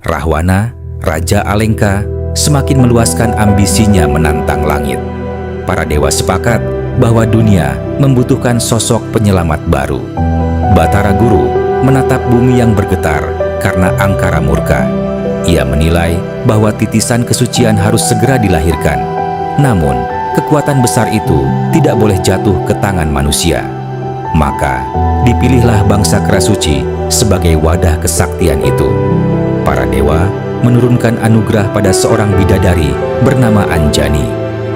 Rahwana, Raja Alengka, semakin meluaskan ambisinya menantang langit. Para dewa sepakat bahwa dunia membutuhkan sosok penyelamat baru. Batara Guru menatap bumi yang bergetar karena angkara murka. Ia menilai bahwa titisan kesucian harus segera dilahirkan. Namun, kekuatan besar itu tidak boleh jatuh ke tangan manusia. Maka, dipilihlah bangsa Kerasuci sebagai wadah kesaktian itu. Para dewa menurunkan anugerah pada seorang bidadari bernama Anjani.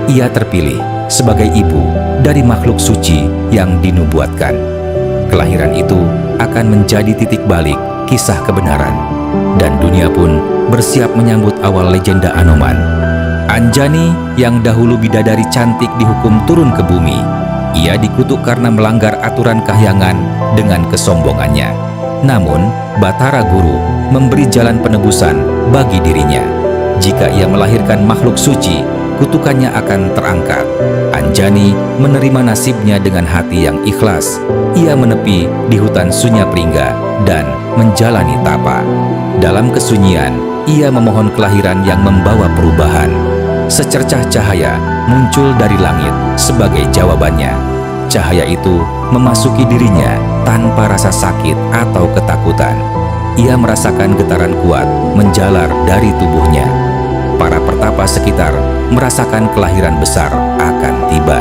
Ia terpilih sebagai ibu dari makhluk suci yang dinubuatkan. Kelahiran itu akan menjadi titik balik kisah kebenaran, dan dunia pun bersiap menyambut awal legenda Anoman. Anjani yang dahulu bidadari cantik dihukum turun ke bumi. Ia dikutuk karena melanggar aturan kahyangan dengan kesombongannya. Namun, Batara Guru memberi jalan penebusan bagi dirinya. Jika ia melahirkan makhluk suci, kutukannya akan terangkat. Anjani menerima nasibnya dengan hati yang ikhlas. Ia menepi di hutan Sunyapringga dan menjalani tapa. Dalam kesunyian, ia memohon kelahiran yang membawa perubahan. Secercah cahaya muncul dari langit sebagai jawabannya. Cahaya itu memasuki dirinya tanpa rasa sakit atau ketakutan. Ia merasakan getaran kuat menjalar dari tubuhnya. Para pertapa sekitar merasakan kelahiran besar akan tiba.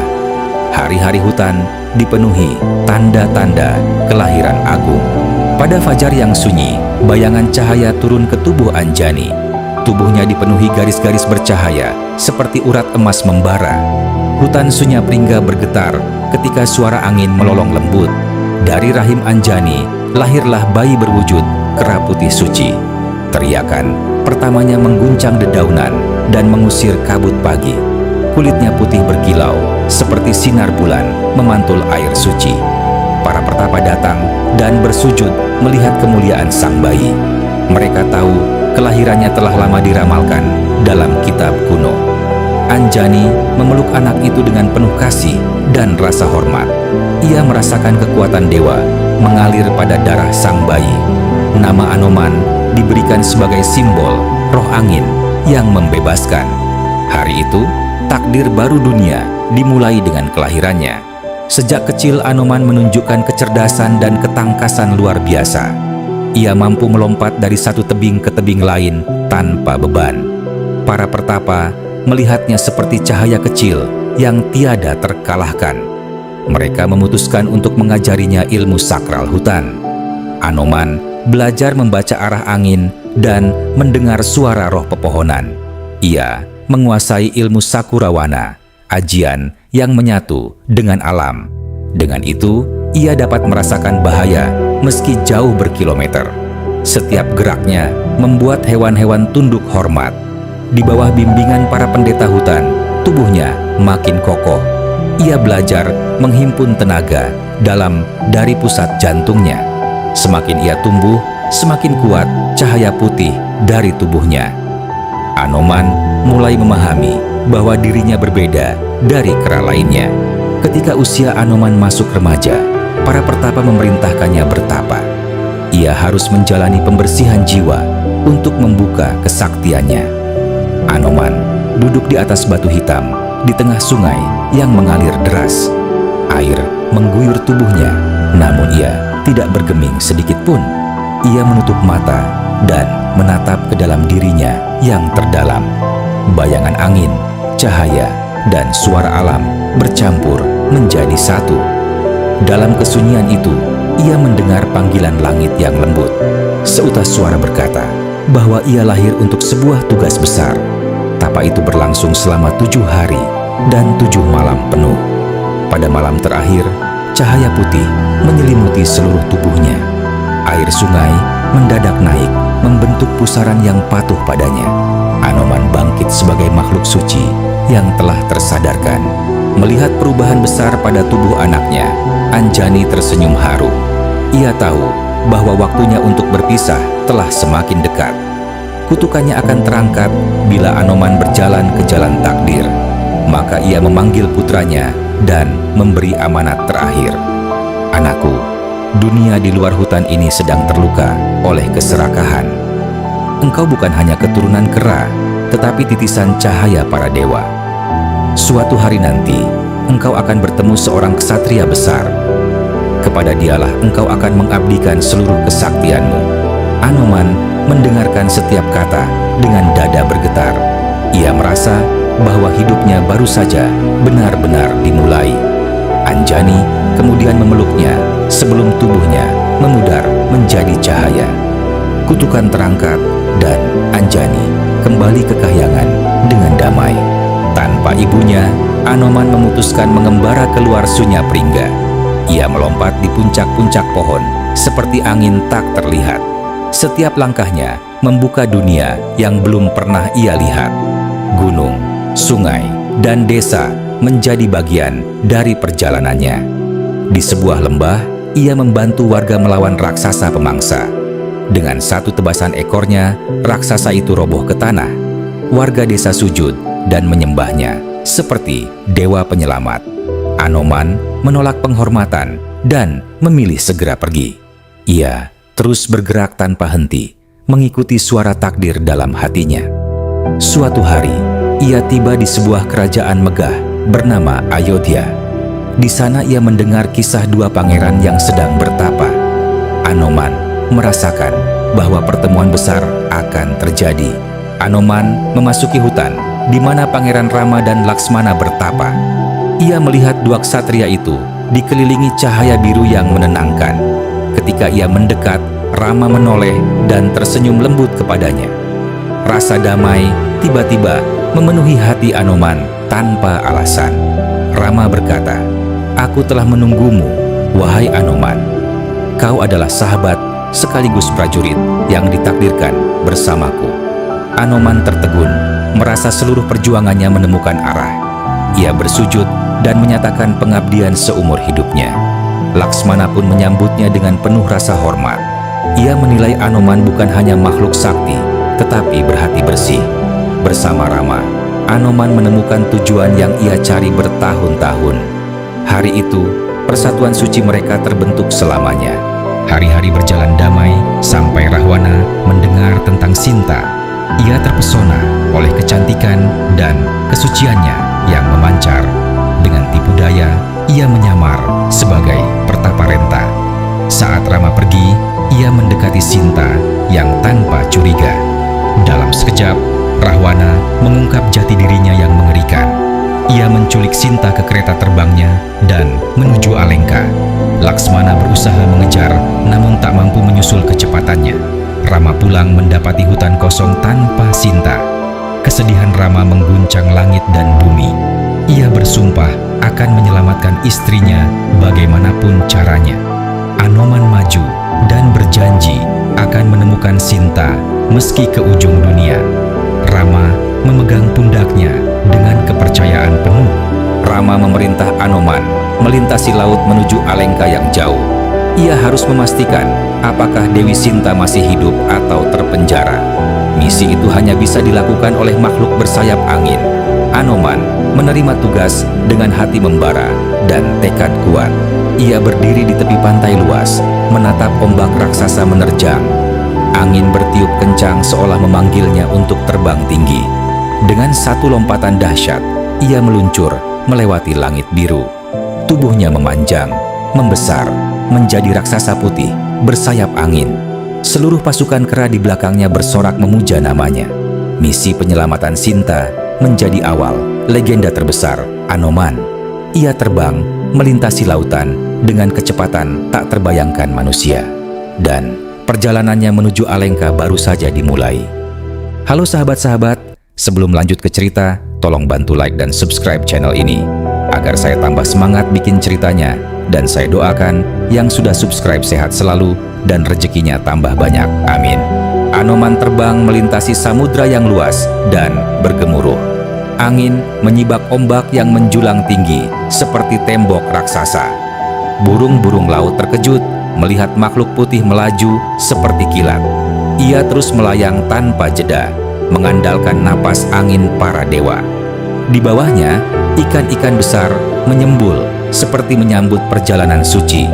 Hari-hari hutan dipenuhi tanda-tanda kelahiran agung. Pada fajar yang sunyi, bayangan cahaya turun ke tubuh Anjani. Tubuhnya dipenuhi garis-garis bercahaya seperti urat emas membara. Hutan Sunyapringga bergetar ketika suara angin melolong lembut. Dari rahim Anjani lahirlah bayi berwujud kera putih suci. Teriakan pertamanya mengguncang dedaunan dan mengusir kabut pagi. Kulitnya putih berkilau seperti sinar bulan memantul air suci. Para pertapa datang dan bersujud melihat kemuliaan sang bayi. Mereka tahu kelahirannya telah lama diramalkan dalam kitab kuno. Anjani memeluk anak itu dengan penuh kasih dan rasa hormat. Ia merasakan kekuatan dewa mengalir pada darah sang bayi. Nama Anoman diberikan sebagai simbol roh angin yang membebaskan. Hari itu, takdir baru dunia dimulai dengan kelahirannya. Sejak kecil Anoman menunjukkan kecerdasan dan ketangkasan luar biasa. Ia mampu melompat dari satu tebing ke tebing lain tanpa beban. Para pertapa melihatnya seperti cahaya kecil yang tiada terkalahkan. Mereka memutuskan untuk mengajarinya ilmu sakral hutan. Anoman belajar membaca arah angin dan mendengar suara roh pepohonan. Ia menguasai ilmu Sakurawana, ajian yang menyatu dengan alam. Dengan itu, ia dapat merasakan bahaya meski jauh berkilometer. Setiap geraknya membuat hewan-hewan tunduk hormat. Di bawah bimbingan para pendeta hutan, tubuhnya makin kokoh. Ia belajar menghimpun tenaga dari pusat jantungnya. Semakin ia tumbuh, semakin kuat cahaya putih dari tubuhnya. Anoman mulai memahami bahwa dirinya berbeda dari kera lainnya. Ketika usia Anoman masuk remaja, para pertapa memerintahkannya bertapa. Ia harus menjalani pembersihan jiwa untuk membuka kesaktiannya. Anoman duduk di atas batu hitam di tengah sungai yang mengalir deras. Air mengguyur tubuhnya, namun ia tidak bergeming sedikit pun. Ia menutup mata dan menatap ke dalam dirinya yang terdalam. Bayangan angin, cahaya, dan suara alam bercampur menjadi satu. Dalam kesunyian itu, ia mendengar panggilan langit yang lembut. Seutas suara berkata bahwa ia lahir untuk sebuah tugas besar. Tapa itu berlangsung selama 7 hari dan 7 malam penuh. Pada malam terakhir, cahaya putih menyelimuti seluruh tubuhnya. Air sungai mendadak naik, membentuk pusaran yang patuh padanya. Anoman bangkit sebagai makhluk suci yang telah tersadarkan. Melihat perubahan besar pada tubuh anaknya, Anjani tersenyum haru. Ia tahu bahwa waktunya untuk berpisah telah semakin dekat. Kutukannya akan terangkat bila Anoman berjalan ke jalan takdir. Maka ia memanggil putranya dan memberi amanat terakhir. Anakku, dunia di luar hutan ini sedang terluka oleh keserakahan. engkau bukan hanya keturunan kera, tetapi titisan cahaya para dewa. Suatu hari nanti, engkau akan bertemu seorang ksatria besar. Kepada dialah engkau akan mengabdikan seluruh kesaktianmu. Anoman mendengarkan setiap kata dengan dada bergetar. Ia merasa bahwa hidupnya baru saja benar-benar dimulai. Anjani kemudian memeluknya sebelum tubuhnya memudar menjadi cahaya. Kutukan terangkat dan Anjani kembali ke kahyangan dengan damai. Tanpa ibunya, Anoman memutuskan mengembara keluar Sunya Pringga. Ia melompat di puncak-puncak pohon seperti angin tak terlihat. Setiap langkahnya membuka dunia yang belum pernah ia lihat. Gunung, sungai, dan desa menjadi bagian dari perjalanannya. Di sebuah lembah, ia membantu warga melawan raksasa pemangsa. Dengan satu tebasan ekornya, raksasa itu roboh ke tanah. Warga desa sujud dan menyembahnya seperti dewa penyelamat. Anoman menolak penghormatan dan memilih segera pergi. Ia terus bergerak tanpa henti, mengikuti suara takdir dalam hatinya. Suatu hari, ia tiba di sebuah kerajaan megah bernama Ayodhya. Di sana ia mendengar kisah dua pangeran yang sedang bertapa. Anoman merasakan bahwa pertemuan besar akan terjadi. Anoman memasuki hutan di mana Pangeran Rama dan Laksmana bertapa. Ia melihat dua ksatria itu dikelilingi cahaya biru yang menenangkan. Ketika ia mendekat, Rama menoleh dan tersenyum lembut kepadanya. Rasa damai tiba-tiba memenuhi hati Anoman tanpa alasan. Rama berkata, "Aku telah menunggumu, wahai Anoman. Kau adalah sahabat sekaligus prajurit yang ditakdirkan bersamaku." Anoman tertegun, merasa seluruh perjuangannya menemukan arah. Ia bersujud dan menyatakan pengabdian seumur hidupnya. Laksmana pun menyambutnya dengan penuh rasa hormat. Ia menilai Anoman bukan hanya makhluk sakti, tetapi berhati bersih. Bersama Rama, Anoman menemukan tujuan yang ia cari bertahun-tahun. Hari itu, persatuan suci mereka terbentuk selamanya. Hari-hari berjalan damai sampai Rahwana mendengar tentang Sinta. Ia terpesona oleh kecantikan dan kesuciannya yang memancar. Dengan tipu daya, ia menyamar sebagai Pertaparenta. Saat Rama pergi, ia mendekati Sinta yang tanpa curiga. Dalam sekejap, Rahwana mengungkap jati dirinya yang mengerikan. Ia menculik Sinta ke kereta terbangnya dan menuju Alengka. Laksmana berusaha mengejar, namun tak mampu menyusul kecepatannya. Rama pulang mendapati hutan kosong tanpa Sinta. Kesedihan Rama mengguncang langit dan bumi. Ia bersumpah akan menyelamatkan istrinya bagaimanapun caranya. Anoman maju dan berjanji akan menemukan Sinta meski ke ujung dunia. Rama memegang pundaknya dengan kepercayaan penuh. Rama memerintah Anoman melintasi laut menuju Alengka yang jauh. Ia harus memastikan apakah Dewi Sinta masih hidup atau terpenjara. Misi itu hanya bisa dilakukan oleh makhluk bersayap angin. Anoman menerima tugas dengan hati membara dan tekad kuat. Ia berdiri di tepi pantai luas, menatap ombak raksasa menerjang. Angin bertiup kencang seolah memanggilnya untuk terbang tinggi. Dengan satu lompatan dahsyat, ia meluncur melewati langit biru. Tubuhnya memanjang, membesar, menjadi raksasa putih bersayap angin. Seluruh pasukan kera di belakangnya bersorak memuja namanya. Misi penyelamatan Sinta menjadi awal legenda terbesar Anoman. Ia terbang melintasi lautan dengan kecepatan tak terbayangkan manusia. Dan perjalanannya menuju Alengka baru saja dimulai. Halo sahabat-sahabat, sebelum lanjut ke cerita, tolong bantu like dan subscribe channel ini agar saya tambah semangat bikin ceritanya. Dan saya doakan yang sudah subscribe sehat selalu dan rezekinya tambah banyak. Amin. Anoman terbang melintasi samudra yang luas dan bergemuruh. Angin menyibak ombak yang menjulang tinggi seperti tembok raksasa. Burung-burung laut terkejut melihat makhluk putih melaju seperti kilat. Ia terus melayang tanpa jeda, mengandalkan napas angin para dewa. Di bawahnya, ikan-ikan besar menyembul seperti menyambut perjalanan suci.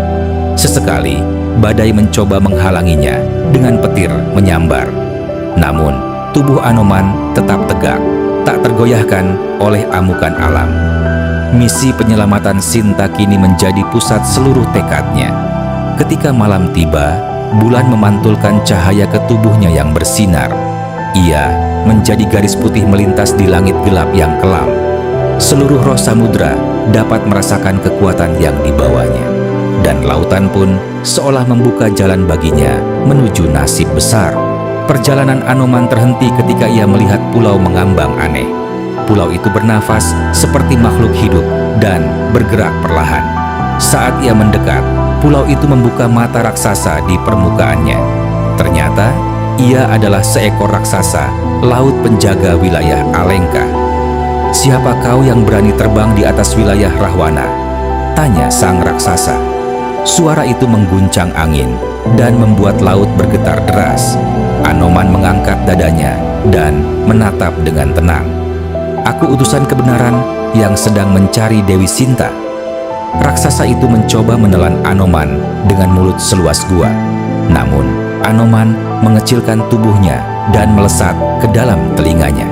Sesekali, badai mencoba menghalanginya dengan petir menyambar. Namun, tubuh Anoman tetap tegak, tak tergoyahkan oleh amukan alam. Misi penyelamatan Sinta kini menjadi pusat seluruh tekadnya. Ketika malam tiba, bulan memantulkan cahaya ke tubuhnya yang bersinar. Ia menjadi garis putih melintas di langit gelap yang kelam. Seluruh roh samudra dapat merasakan kekuatan yang dibawanya. Dan lautan pun seolah membuka jalan baginya menuju nasib besar. Perjalanan Anoman terhenti ketika ia melihat pulau mengambang aneh. Pulau itu bernafas seperti makhluk hidup dan bergerak perlahan. Saat ia mendekat, pulau itu membuka mata raksasa di permukaannya. Ternyata, ia adalah seekor raksasa laut penjaga wilayah Alengka. "Siapa kau yang berani terbang di atas wilayah Rahwana?" tanya sang raksasa. Suara itu mengguncang angin dan membuat laut bergetar deras. Anoman mengangkat dadanya dan menatap dengan tenang. "Aku utusan kebenaran yang sedang mencari Dewi Sinta." Raksasa itu mencoba menelan Anoman dengan mulut seluas gua. Namun, Anoman mengecilkan tubuhnya dan melesat ke dalam telinganya.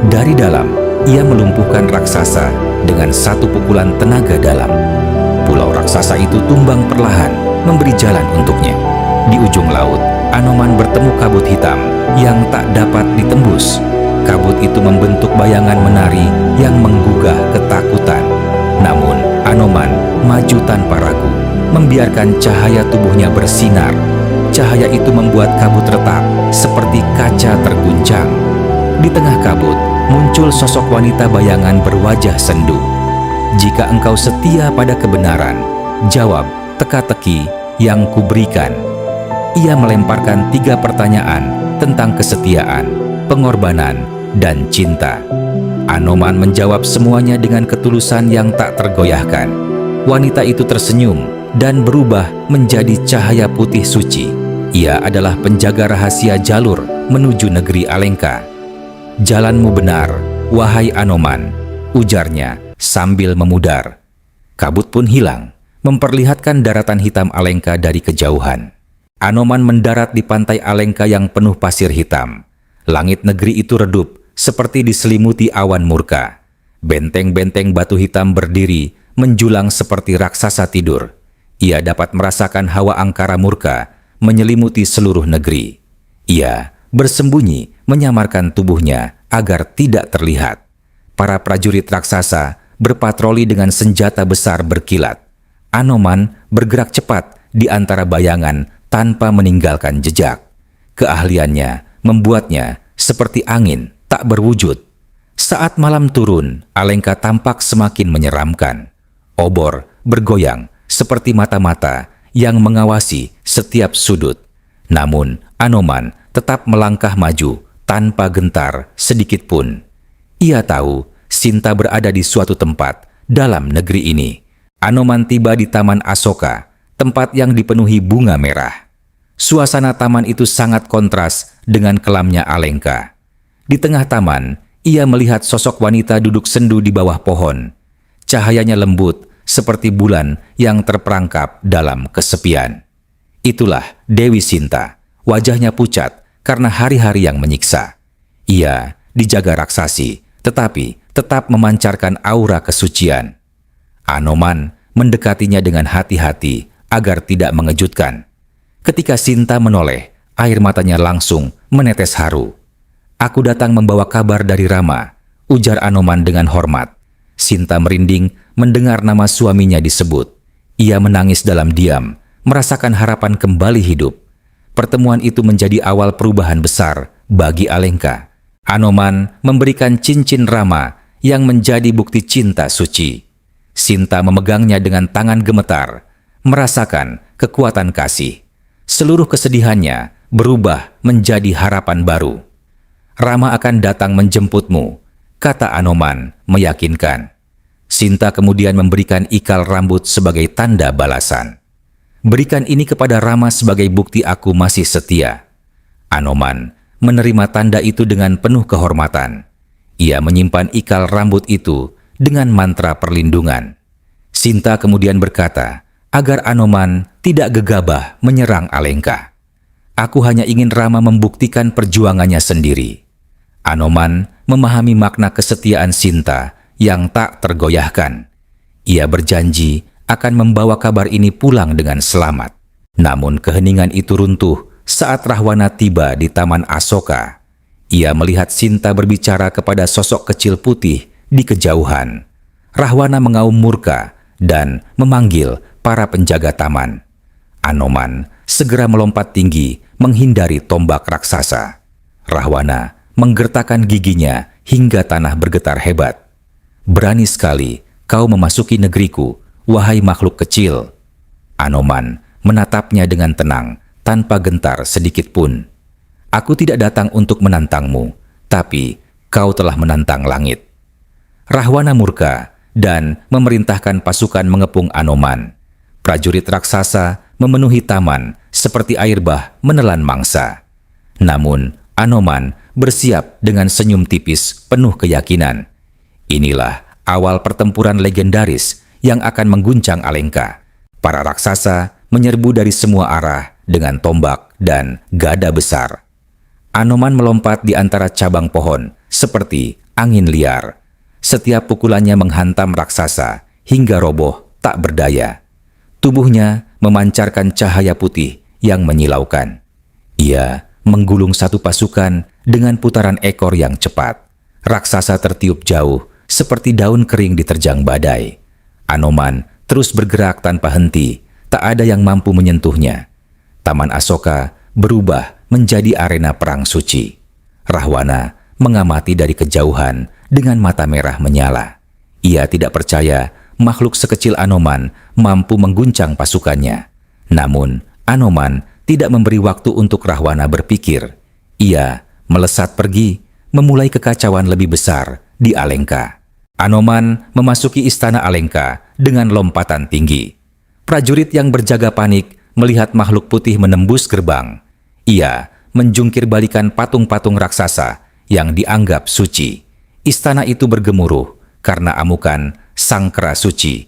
Dari dalam, ia melumpuhkan raksasa dengan satu pukulan tenaga dalam. Pulau raksasa itu tumbang perlahan, memberi jalan untuknya. Di ujung laut, Anoman bertemu kabut hitam yang tak dapat ditembus. Kabut itu membentuk bayangan menari yang menggugah ketakutan. Namun, Anoman maju tanpa ragu, membiarkan cahaya tubuhnya bersinar. Cahaya itu membuat kabut retak seperti kaca terguncang. Di tengah kabut, muncul sosok wanita bayangan berwajah sendu. "Jika engkau setia pada kebenaran, jawab teka-teki yang kuberikan." Ia melemparkan 3 pertanyaan tentang kesetiaan, pengorbanan, dan cinta. Anoman menjawab semuanya dengan ketulusan yang tak tergoyahkan. Wanita itu tersenyum dan berubah menjadi cahaya putih suci. Ia adalah penjaga rahasia jalur menuju negeri Alengka. "Jalanmu benar, wahai Anoman," ujarnya sambil memudar. Kabut pun hilang, memperlihatkan daratan hitam Alengka dari kejauhan. Anoman mendarat di pantai Alengka yang penuh pasir hitam. Langit negeri itu redup, seperti diselimuti awan murka. Benteng-benteng batu hitam berdiri, menjulang seperti raksasa tidur. Ia dapat merasakan hawa angkara murka menyelimuti seluruh negeri. Ia bersembunyi, menyamarkan tubuhnya agar tidak terlihat. Para prajurit raksasa berpatroli dengan senjata besar berkilat. Anoman bergerak cepat di antara bayangan tanpa meninggalkan jejak. Keahliannya membuatnya seperti angin tak berwujud. Saat malam turun, Alengka tampak semakin menyeramkan. Obor bergoyang seperti mata-mata yang mengawasi setiap sudut. Namun, Anoman tetap melangkah maju tanpa gentar sedikit pun. Ia tahu Sinta berada di suatu tempat dalam negeri ini. Anoman tiba di Taman Asoka, tempat yang dipenuhi bunga merah. Suasana taman itu sangat kontras dengan kelamnya Alengka. Di tengah taman, ia melihat sosok wanita duduk sendu di bawah pohon. Cahayanya lembut seperti bulan yang terperangkap dalam kesepian. Itulah Dewi Sinta. Wajahnya pucat karena hari-hari yang menyiksa. Ia dijaga raksasi, tetapi tetap memancarkan aura kesucian. Anoman mendekatinya dengan hati-hati agar tidak mengejutkan. Ketika Sinta menoleh, air matanya langsung menetes haru. "Aku datang membawa kabar dari Rama," ujar Anoman dengan hormat. Sinta merinding mendengar nama suaminya disebut. Ia menangis dalam diam, merasakan harapan kembali hidup. Pertemuan itu menjadi awal perubahan besar bagi Alengka. Anoman memberikan cincin Rama yang menjadi bukti cinta suci. Sinta memegangnya dengan tangan gemetar, merasakan kekuatan kasih. Seluruh kesedihannya berubah menjadi harapan baru. "Rama akan datang menjemputmu," kata Anoman meyakinkan. Sinta kemudian memberikan ikal rambut sebagai tanda balasan. "Berikan ini kepada Rama sebagai bukti aku masih setia." Anoman menerima tanda itu dengan penuh kehormatan. Ia menyimpan ikal rambut itu dengan mantra perlindungan. Sinta kemudian berkata agar Anoman tidak gegabah menyerang Alengka. Aku hanya ingin Rama membuktikan perjuangannya sendiri. Anoman memahami makna kesetiaan Sinta yang tak tergoyahkan. Ia berjanji akan membawa kabar ini pulang dengan selamat. Namun keheningan itu runtuh saat Rahwana tiba di Taman Asoka. Ia melihat Sinta berbicara kepada sosok kecil putih di kejauhan. Rahwana mengaum murka dan memanggil para penjaga taman. Anoman segera melompat tinggi menghindari tombak raksasa. Rahwana menggertakkan giginya hingga tanah bergetar hebat. "Berani sekali kau memasuki negeriku, wahai makhluk kecil." Anoman menatapnya dengan tenang, tanpa gentar sedikit pun. "Aku tidak datang untuk menantangmu, tapi kau telah menantang langit." Rahwana murka dan memerintahkan pasukan mengepung Anoman. Prajurit raksasa memenuhi taman seperti air bah menelan mangsa. Namun Anoman bersiap dengan senyum tipis penuh keyakinan. Inilah awal pertempuran legendaris yang akan mengguncang Alengka. Para raksasa menyerbu dari semua arah dengan tombak dan gada besar. Anoman melompat di antara cabang pohon seperti angin liar. Setiap pukulannya menghantam raksasa hingga roboh tak berdaya. Tubuhnya memancarkan cahaya putih yang menyilaukan. Ia menggulung satu pasukan dengan putaran ekor yang cepat. Raksasa tertiup jauh seperti daun kering diterjang badai. Anoman terus bergerak tanpa henti, tak ada yang mampu menyentuhnya. Taman Asoka berubah menjadi arena perang suci. Rahwana mengamati dari kejauhan dengan mata merah menyala. Ia tidak percaya makhluk sekecil Anoman mampu mengguncang pasukannya. Namun, Anoman tidak memberi waktu untuk Rahwana berpikir. Ia melesat pergi, memulai kekacauan lebih besar di Alengka. Anoman memasuki istana Alengka dengan lompatan tinggi. Prajurit yang berjaga panik melihat makhluk putih menembus gerbang. Ia menjungkir balikan patung-patung raksasa yang dianggap suci. Istana itu bergemuruh karena amukan sangkara suci.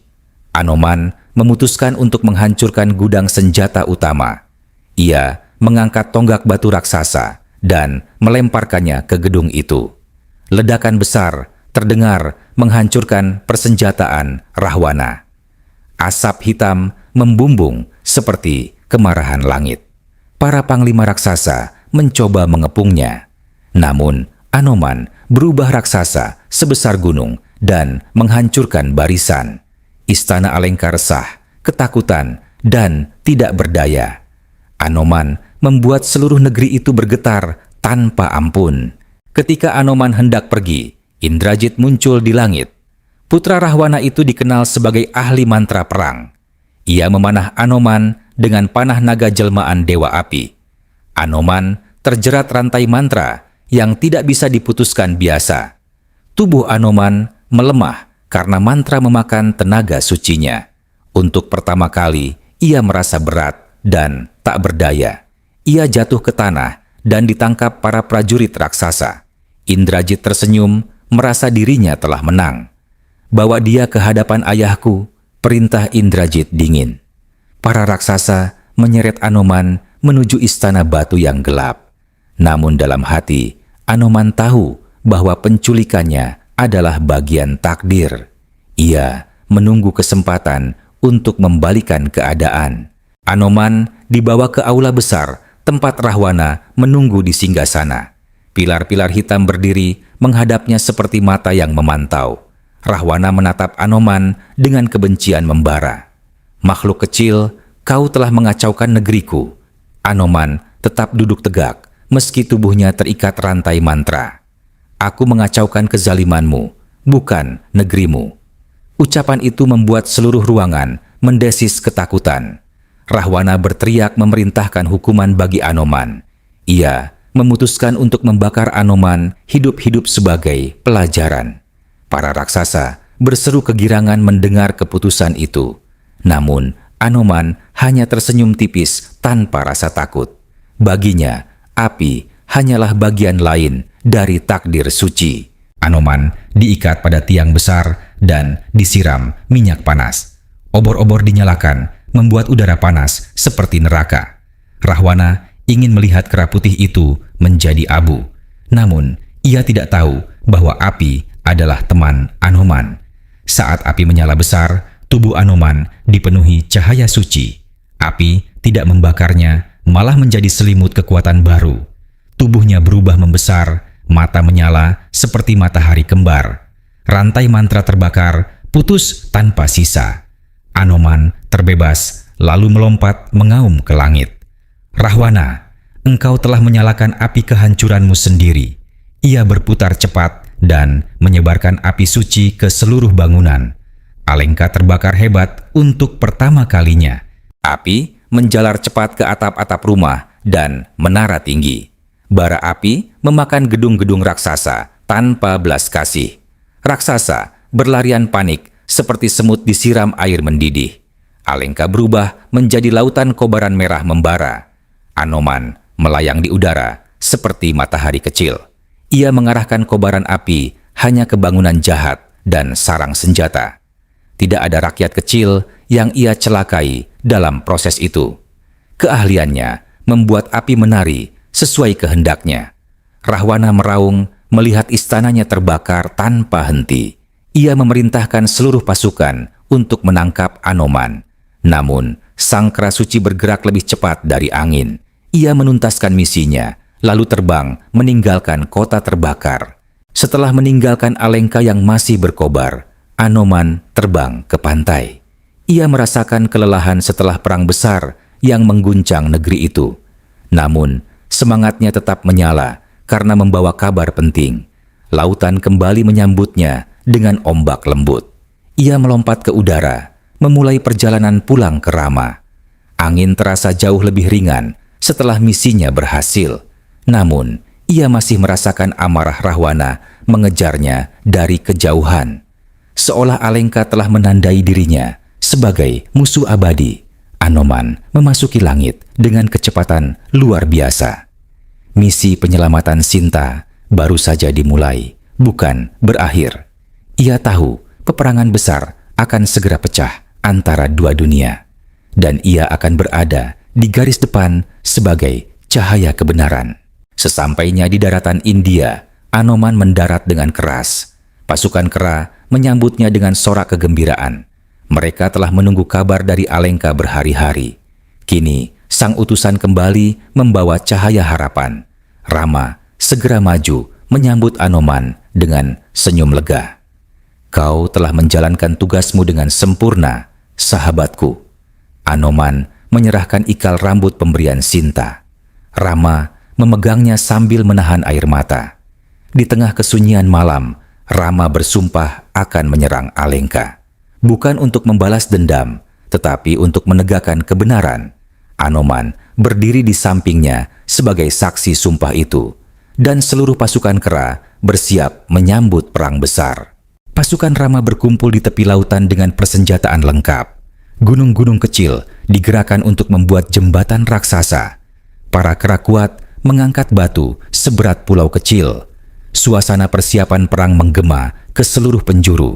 Anoman memutuskan untuk menghancurkan gudang senjata utama. Ia mengangkat tonggak batu raksasa dan melemparkannya ke gedung itu. Ledakan besar terdengar menghancurkan persenjataan Rahwana. Asap hitam membumbung seperti kemarahan langit. Para panglima raksasa mencoba mengepungnya. Namun Anoman berubah raksasa sebesar gunung dan menghancurkan barisan. Istana Alengka resah, ketakutan, dan tidak berdaya. Anoman membuat seluruh negeri itu bergetar tanpa ampun. Ketika Anoman hendak pergi, Indrajit muncul di langit. Putra Rahwana itu dikenal sebagai ahli mantra perang. Ia memanah Anoman dengan panah naga jelmaan Dewa Api. Anoman terjerat rantai mantra yang tidak bisa diputuskan biasa. Tubuh Anoman melemah karena mantra memakan tenaga sucinya. Untuk pertama kali, ia merasa berat dan tak berdaya. Ia jatuh ke tanah dan ditangkap para prajurit raksasa. Indrajit tersenyum, merasa dirinya telah menang. "Bawa dia ke hadapan ayahku," perintah Indrajit dingin. Para raksasa menyeret Anoman menuju istana batu yang gelap. Namun dalam hati, Anoman tahu bahwa penculikannya adalah bagian takdir. Ia menunggu kesempatan untuk membalikan keadaan. Anoman dibawa ke aula besar tempat Rahwana menunggu di singgasana. Pilar-pilar hitam berdiri menghadapnya seperti mata yang memantau. Rahwana menatap Anoman dengan kebencian membara. "Makhluk kecil, kau telah mengacaukan negeriku." Anoman tetap duduk tegak meski tubuhnya terikat rantai mantra. "Aku mengacaukan kezalimanmu, bukan negerimu." Ucapan itu membuat seluruh ruangan mendesis ketakutan. Rahwana berteriak memerintahkan hukuman bagi Anoman. Ia memutuskan untuk membakar Anoman hidup-hidup sebagai pelajaran. Para raksasa berseru kegirangan mendengar keputusan itu. Namun, Anoman hanya tersenyum tipis tanpa rasa takut. Baginya, api hanyalah bagian lain dari takdir suci. Anoman diikat pada tiang besar dan disiram minyak panas. Obor-obor dinyalakan, membuat udara panas seperti neraka. Rahwana ingin melihat kera putih itu menjadi abu. Namun, ia tidak tahu bahwa api adalah teman Anoman. Saat api menyala besar, tubuh Anoman dipenuhi cahaya suci. Api tidak membakarnya, malah menjadi selimut kekuatan baru. Tubuhnya berubah membesar, mata menyala seperti matahari kembar. Rantai mantra terbakar, putus tanpa sisa. Anoman terbebas, lalu melompat mengaum ke langit. Rahwana, engkau telah menyalakan api kehancuranmu sendiri. Ia berputar cepat dan menyebarkan api suci ke seluruh bangunan. Alengka terbakar hebat untuk pertama kalinya. Api menjalar cepat ke atap-atap rumah dan menara tinggi. Bara api memakan gedung-gedung raksasa tanpa belas kasih. Raksasa berlarian panik seperti semut disiram air mendidih. Alengka berubah menjadi lautan kobaran merah membara. Anoman melayang di udara seperti matahari kecil. Ia mengarahkan kobaran api hanya ke bangunan jahat dan sarang senjata. Tidak ada rakyat kecil yang ia celakai dalam proses itu. Keahliannya membuat api menari sesuai kehendaknya. Rahwana meraung melihat istananya terbakar tanpa henti. Ia memerintahkan seluruh pasukan untuk menangkap Anoman. Namun, sang kera suci bergerak lebih cepat dari angin. Ia menuntaskan misinya, lalu terbang meninggalkan kota terbakar. Setelah meninggalkan Alengka yang masih berkobar, Anoman terbang ke pantai. Ia merasakan kelelahan setelah perang besar yang mengguncang negeri itu. Namun, semangatnya tetap menyala karena membawa kabar penting. Lautan kembali menyambutnya dengan ombak lembut. Ia melompat ke udara, memulai perjalanan pulang ke Rama. Angin terasa jauh lebih ringan setelah misinya berhasil. Namun, ia masih merasakan amarah Rahwana mengejarnya dari kejauhan. Seolah Alengka telah menandai dirinya sebagai musuh abadi. Anoman memasuki langit dengan kecepatan luar biasa. Misi penyelamatan Sinta baru saja dimulai, bukan berakhir. Ia tahu peperangan besar akan segera pecah antara dua dunia, dan ia akan berada di garis depan sebagai cahaya kebenaran. Sesampainya di daratan India, Anoman mendarat dengan keras. Pasukan kera menyambutnya dengan sorak kegembiraan. Mereka telah menunggu kabar dari Alengka berhari-hari. Kini, sang utusan kembali membawa cahaya harapan. Rama segera maju menyambut Anoman dengan senyum lega. Kau telah menjalankan tugasmu dengan sempurna, sahabatku. Anoman menyerahkan ikal rambut pemberian Sinta. Rama memegangnya sambil menahan air mata. Di tengah kesunyian malam, Rama bersumpah akan menyerang Alengka. Bukan untuk membalas dendam, tetapi untuk menegakkan kebenaran. Anoman berdiri di sampingnya sebagai saksi sumpah itu, dan seluruh pasukan kera bersiap menyambut perang besar. Pasukan Rama berkumpul di tepi lautan dengan persenjataan lengkap. Gunung-gunung kecil digerakkan untuk membuat jembatan raksasa. Para kera kuat mengangkat batu seberat pulau kecil. Suasana persiapan perang menggema ke seluruh penjuru.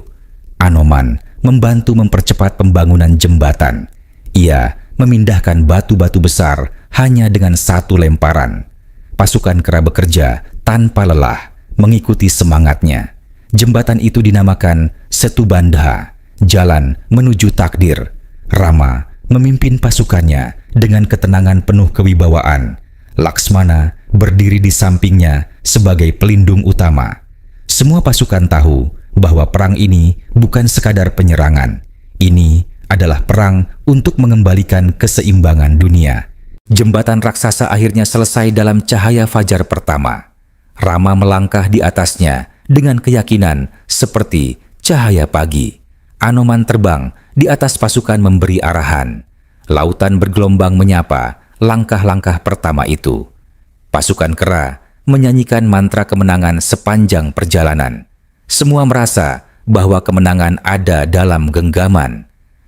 Anoman membantu mempercepat pembangunan jembatan. Ia memindahkan batu-batu besar hanya dengan satu lemparan. Pasukan kera bekerja tanpa lelah, mengikuti semangatnya. Jembatan itu dinamakan Setubandha, jalan menuju takdir. Rama memimpin pasukannya dengan ketenangan penuh kewibawaan. Laksmana berdiri di sampingnya sebagai pelindung utama. Semua pasukan tahu bahwa perang ini bukan sekadar penyerangan. Ini adalah perang untuk mengembalikan keseimbangan dunia. Jembatan raksasa akhirnya selesai dalam cahaya fajar pertama. Rama melangkah di atasnya dengan keyakinan seperti cahaya pagi. Anoman terbang di atas pasukan memberi arahan. Lautan bergelombang menyapa langkah-langkah pertama itu. Pasukan kera menyanyikan mantra kemenangan sepanjang perjalanan. Semua merasa bahwa kemenangan ada dalam genggaman.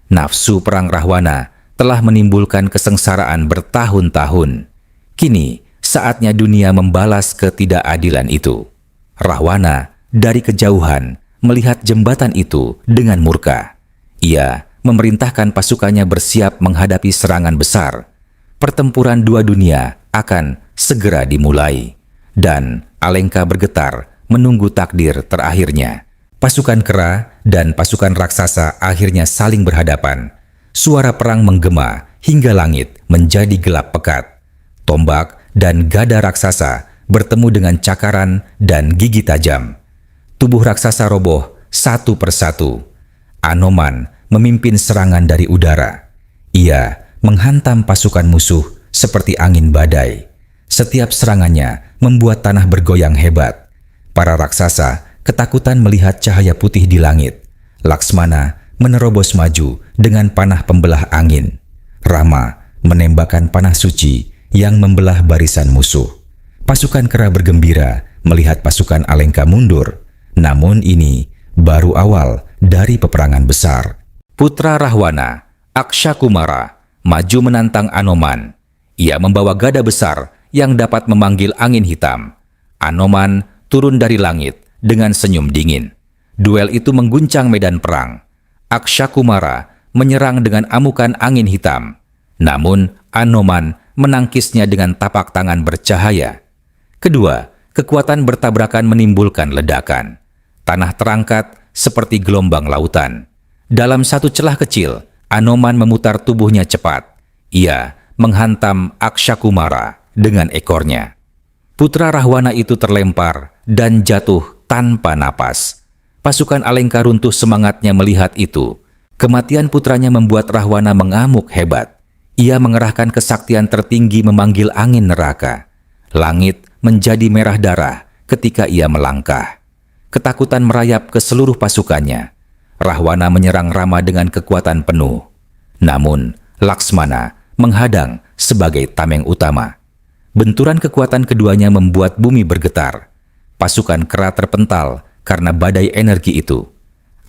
Nafsu perang Rahwana telah menimbulkan kesengsaraan bertahun-tahun. Kini, saatnya dunia membalas ketidakadilan itu. Rahwana dari kejauhan melihat jembatan itu dengan murka. Ia memerintahkan pasukannya bersiap menghadapi serangan besar. pertempuran dua dunia akan segera dimulai. Dan Alengka bergetar menunggu takdir terakhirnya. Pasukan kera dan pasukan raksasa akhirnya saling berhadapan. Suara perang menggema hingga langit menjadi gelap pekat. Tombak dan gada raksasa bertemu dengan cakaran dan gigi tajam. Tubuh raksasa roboh satu persatu. Anoman memimpin serangan dari udara. Ia menghantam pasukan musuh seperti angin badai. Setiap serangannya membuat tanah bergoyang hebat. Para raksasa ketakutan melihat cahaya putih di langit. Laksmana menerobos maju dengan panah pembelah angin. Rama menembakkan panah suci yang membelah barisan musuh. Pasukan kera bergembira melihat pasukan Alengka mundur. Namun ini baru awal dari peperangan besar. Putra Rahwana, Akshakumara, maju menantang Anoman. Ia membawa gada besar yang dapat memanggil angin hitam. Anoman turun dari langit dengan senyum dingin. Duel itu mengguncang medan perang. Akshakumara menyerang dengan amukan angin hitam. Namun Anoman menangkisnya dengan tapak tangan bercahaya. Kedua, kekuatan bertabrakan menimbulkan ledakan. Tanah terangkat seperti gelombang lautan. Dalam satu celah kecil, Anoman memutar tubuhnya cepat. Ia menghantam Akshakumara dengan ekornya. Putra Rahwana itu terlempar dan jatuh tanpa napas. Pasukan Alengka runtuh semangatnya melihat itu. Kematian putranya membuat Rahwana mengamuk hebat. Ia mengerahkan kesaktian tertinggi memanggil angin neraka. Langit menjadi merah darah ketika ia melangkah. Ketakutan merayap ke seluruh pasukannya. Rahwana menyerang Rama dengan kekuatan penuh. Namun, Laksmana menghadang sebagai tameng utama. Benturan kekuatan keduanya membuat bumi bergetar. Pasukan kera terpental karena badai energi itu.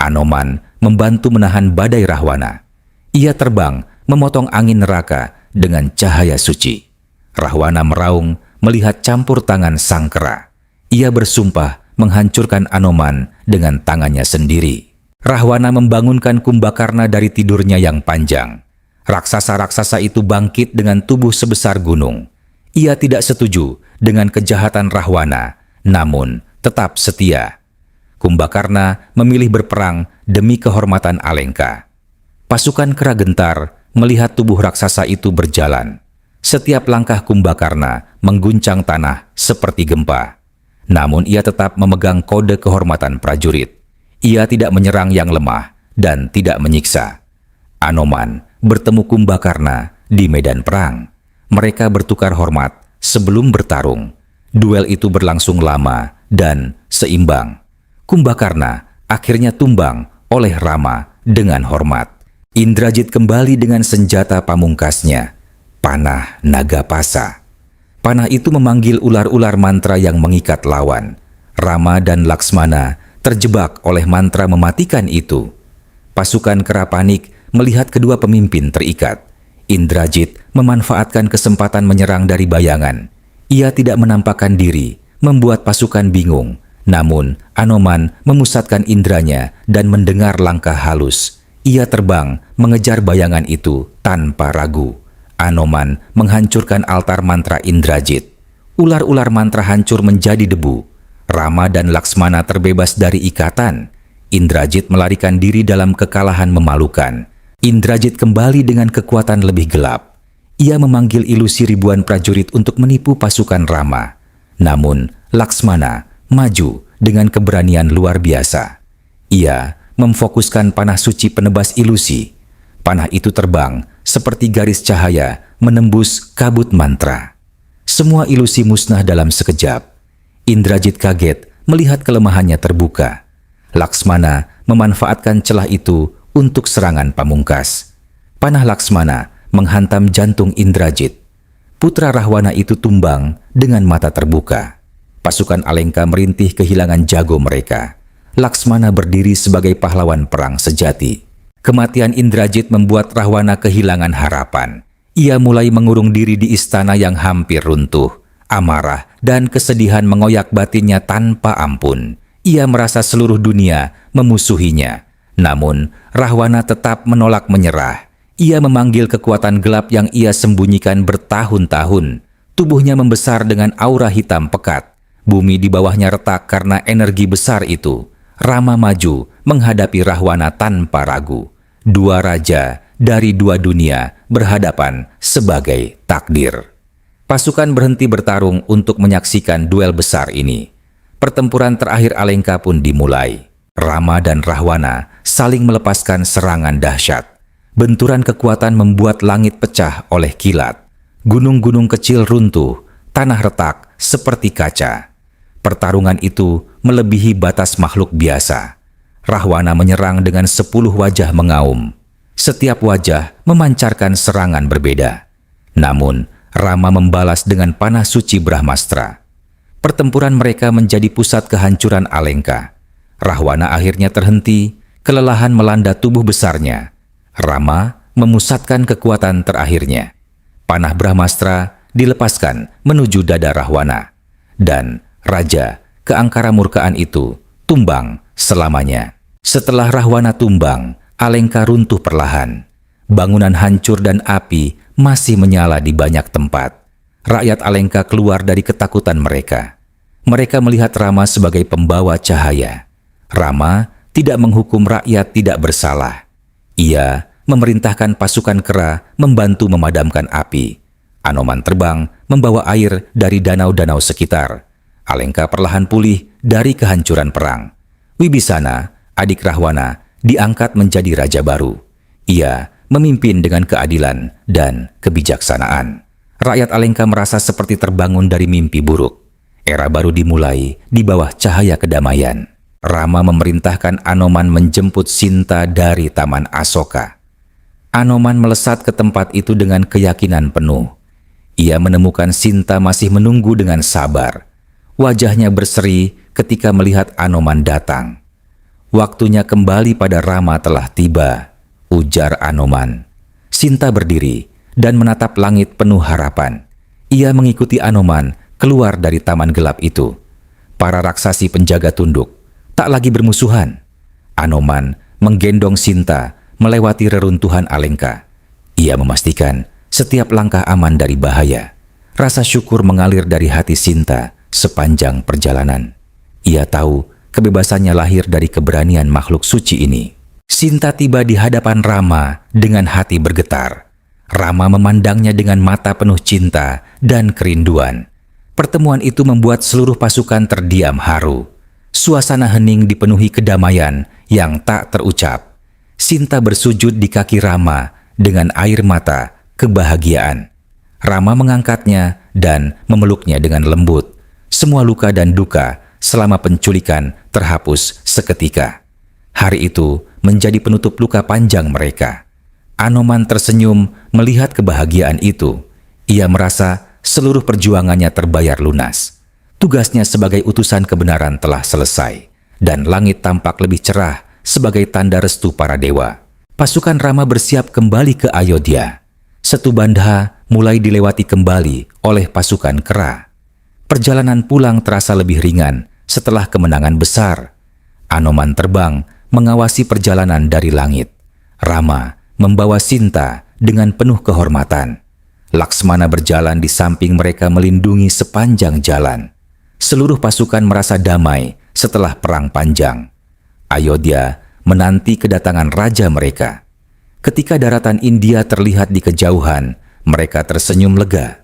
Anoman membantu menahan badai Rahwana. Ia terbang memotong angin neraka dengan cahaya suci. Rahwana meraung melihat campur tangan sang kera. Ia bersumpah menghancurkan Anoman dengan tangannya sendiri. Rahwana membangunkan Kumbakarna dari tidurnya yang panjang. Raksasa-raksasa itu bangkit dengan tubuh sebesar gunung. Ia tidak setuju dengan kejahatan Rahwana, namun tetap setia. Kumbakarna memilih berperang demi kehormatan Alengka. Pasukan kera gentar melihat tubuh raksasa itu berjalan. Setiap langkah Kumbakarna mengguncang tanah seperti gempa. Namun ia tetap memegang kode kehormatan prajurit. Ia tidak menyerang yang lemah dan tidak menyiksa. Anoman bertemu Kumbakarna di medan perang. Mereka bertukar hormat sebelum bertarung. Duel itu berlangsung lama dan seimbang. Kumbakarna akhirnya tumbang oleh Rama dengan hormat. Indrajit kembali dengan senjata pamungkasnya, panah Nagapasa. Panah itu memanggil ular-ular mantra yang mengikat lawan. Rama dan Laksmana terjebak oleh mantra mematikan itu. Pasukan kera panik melihat kedua pemimpin terikat. Indrajit memanfaatkan kesempatan menyerang dari bayangan. Ia tidak menampakkan diri, membuat pasukan bingung. Namun, Anoman memusatkan indranya dan mendengar langkah halus. Ia terbang mengejar bayangan itu tanpa ragu. Anoman menghancurkan altar mantra Indrajit. Ular-ular mantra hancur menjadi debu. Rama dan Laksmana terbebas dari ikatan. Indrajit melarikan diri dalam kekalahan memalukan. Indrajit kembali dengan kekuatan lebih gelap. Ia memanggil ilusi ribuan prajurit untuk menipu pasukan Rama. Namun, Laksmana maju dengan keberanian luar biasa. Ia memfokuskan panah suci penebas ilusi. Panah itu terbang seperti garis cahaya menembus kabut mantra. Semua ilusi musnah dalam sekejap. Indrajit kaget melihat kelemahannya terbuka. Laksmana memanfaatkan celah itu untuk serangan pamungkas. Panah Laksmana menghantam jantung Indrajit. Putra Rahwana itu tumbang dengan mata terbuka. Pasukan Alengka merintih kehilangan jago mereka. Laksmana berdiri sebagai pahlawan perang sejati. Kematian Indrajit membuat Rahwana kehilangan harapan. Ia mulai mengurung diri di istana yang hampir runtuh. Amarah dan kesedihan mengoyak batinnya tanpa ampun. Ia merasa seluruh dunia memusuhinya. Namun, Rahwana tetap menolak menyerah. Ia memanggil kekuatan gelap yang ia sembunyikan bertahun-tahun. Tubuhnya membesar dengan aura hitam pekat. Bumi di bawahnya retak karena energi besar itu. Rama maju menghadapi Rahwana tanpa ragu. Dua raja dari dua dunia berhadapan sebagai takdir. Pasukan berhenti bertarung untuk menyaksikan duel besar ini. Pertempuran terakhir Alengka pun dimulai. Rama dan Rahwana saling melepaskan serangan dahsyat. Benturan kekuatan membuat langit pecah oleh kilat. Gunung-gunung kecil runtuh, tanah retak seperti kaca. Pertarungan itu melebihi batas makhluk biasa. Rahwana menyerang dengan 10 wajah mengaum. Setiap wajah memancarkan serangan berbeda. Namun, Rama membalas dengan panah suci Brahmastra. Pertempuran mereka menjadi pusat kehancuran Alengka. Rahwana akhirnya terhenti, kelelahan melanda tubuh besarnya. Rama memusatkan kekuatan terakhirnya. Panah Brahmastra dilepaskan menuju dada Rahwana. Dan Raja keangkara-murkaan itu tumbang selamanya. Setelah Rahwana tumbang, Alengka runtuh perlahan. Bangunan hancur dan api masih menyala di banyak tempat. Rakyat Alengka keluar dari ketakutan mereka. Mereka melihat Rama sebagai pembawa cahaya. Rama tidak menghukum rakyat tidak bersalah. Ia memerintahkan pasukan kera membantu memadamkan api. Anoman terbang membawa air dari danau-danau sekitar. Alengka perlahan pulih dari kehancuran perang. Wibisana, adik Rahwana, diangkat menjadi raja baru. Ia memimpin dengan keadilan dan kebijaksanaan. Rakyat Alengka merasa seperti terbangun dari mimpi buruk. Era baru dimulai di bawah cahaya kedamaian. Rama memerintahkan Anoman menjemput Sinta dari Taman Asoka. Anoman melesat ke tempat itu dengan keyakinan penuh. Ia menemukan Sinta masih menunggu dengan sabar. Wajahnya berseri ketika melihat Anoman datang. Waktunya kembali pada Rama telah tiba, ujar Anoman. Sinta berdiri dan menatap langit penuh harapan. Ia mengikuti Anoman keluar dari taman gelap itu. Para raksasi penjaga tunduk tak lagi bermusuhan. Anoman menggendong Sinta melewati reruntuhan Alengka. Ia memastikan setiap langkah aman dari bahaya. Rasa syukur mengalir dari hati Sinta sepanjang perjalanan. Ia tahu kebebasannya lahir dari keberanian makhluk suci ini. Sinta tiba di hadapan Rama dengan hati bergetar. Rama memandangnya dengan mata penuh cinta dan kerinduan. Pertemuan itu membuat seluruh pasukan terdiam haru. Suasana hening dipenuhi kedamaian yang tak terucap. Sinta bersujud di kaki Rama dengan air mata kebahagiaan. Rama mengangkatnya dan memeluknya dengan lembut. Semua luka dan duka selama penculikan terhapus seketika. Hari itu menjadi penutup luka panjang mereka. Anoman tersenyum melihat kebahagiaan itu. Ia merasa seluruh perjuangannya terbayar lunas. Tugasnya sebagai utusan kebenaran telah selesai, dan langit tampak lebih cerah sebagai tanda restu para dewa. Pasukan Rama bersiap kembali ke Ayodhya. Setubandha mulai dilewati kembali oleh pasukan kera. Perjalanan pulang terasa lebih ringan setelah kemenangan besar. Anoman terbang mengawasi perjalanan dari langit. Rama membawa Sinta dengan penuh kehormatan. Laksmana berjalan di samping mereka melindungi sepanjang jalan. Seluruh pasukan merasa damai setelah perang panjang. Ayodhya menanti kedatangan raja mereka. Ketika daratan India terlihat di kejauhan, mereka tersenyum lega.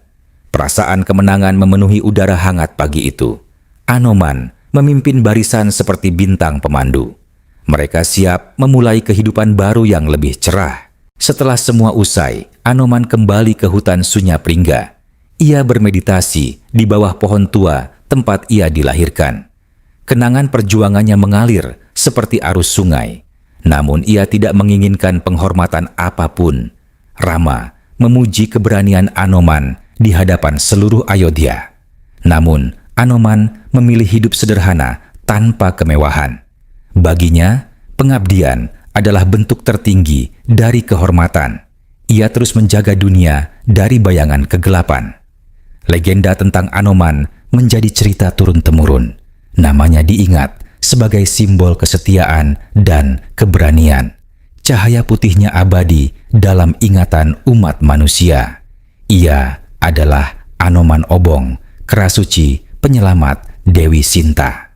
Perasaan kemenangan memenuhi udara hangat pagi itu. Anoman memimpin barisan seperti bintang pemandu. Mereka siap memulai kehidupan baru yang lebih cerah. Setelah semua usai, Anoman kembali ke hutan Sunyapringga. Ia bermeditasi di bawah pohon tua tempat ia dilahirkan. Kenangan perjuangannya mengalir seperti arus sungai. Namun ia tidak menginginkan penghormatan apapun. Rama memuji keberanian Anoman di hadapan seluruh Ayodhya. Namun Anoman memilih hidup sederhana tanpa kemewahan. Baginya, pengabdian adalah bentuk tertinggi dari kehormatan. Ia terus menjaga dunia dari bayangan kegelapan. Legenda tentang Anoman menjadi cerita turun-temurun. Namanya diingat sebagai simbol kesetiaan dan keberanian. cahaya putihnya abadi dalam ingatan umat manusia. Ia adalah Anoman Obong, Kerasuci Penyelamat Dewi Sinta.